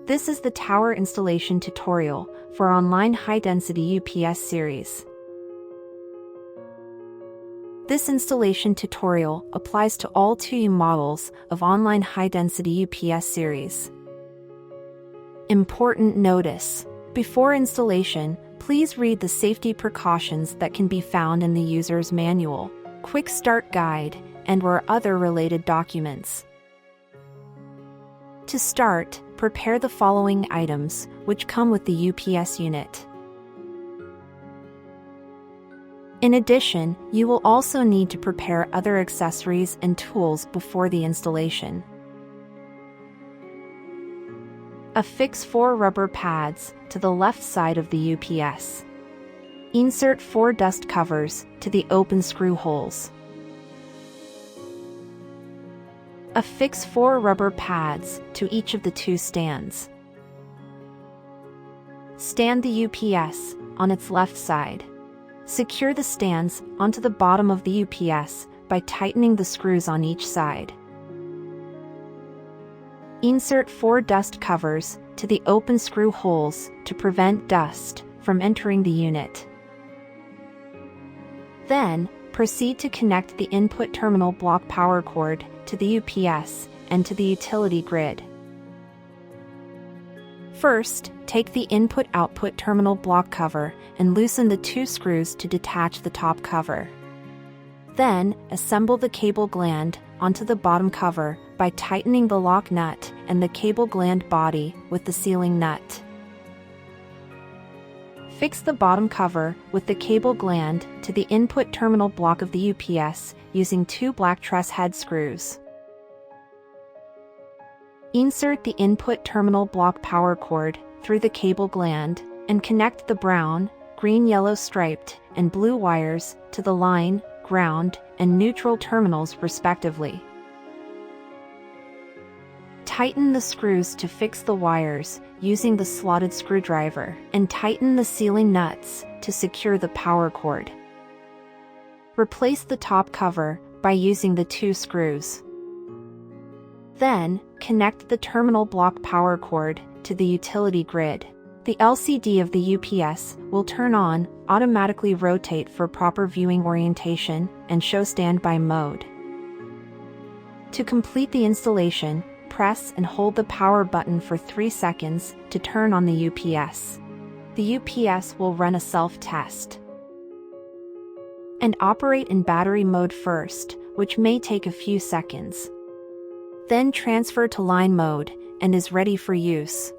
This is the tower installation tutorial for online high-density UPS series. This installation tutorial applies to all 2U models of online high-density UPS series. Important notice: before installation, please read the safety precautions that can be found in the user's manual, quick start guide, and/or other related documents. To start, prepare the following items, which come with the UPS unit. In addition, you will also need to prepare other accessories and tools before the installation. Affix 4 rubber pads to the left side of the UPS. Insert 4 dust covers to the open screw holes. Affix 4 rubber pads to each of the 2 stands. Stand the UPS on its left side. Secure the stands onto the bottom of the UPS by tightening the screws on each side. Insert 4 dust covers to the open screw holes to prevent dust from entering the unit. Then, proceed to connect the input terminal block power cord to the UPS and to the utility grid. First, take the input-output terminal block cover and loosen the 2 screws to detach the top cover. Then, assemble the cable gland onto the bottom cover by tightening the lock nut and the cable gland body with the sealing nut. Fix the bottom cover with the cable gland to the input terminal block of the UPS using 2 black truss head screws. Insert the input terminal block power cord through the cable gland and connect the brown, green, yellow striped, and blue wires to the line, ground, and neutral terminals respectively. Tighten the screws to fix the wires using the slotted screwdriver and tighten the sealing nuts to secure the power cord. Replace the top cover by using the 2 screws. Then, connect the terminal block power cord to the utility grid. The LCD of the UPS will turn on, automatically rotate for proper viewing orientation, and show standby mode. To complete the installation, press and hold the power button for 3 seconds to turn on the UPS. The UPS will run a self-test and operate in battery mode first, which may take a few seconds. Then transfer to line mode and is ready for use.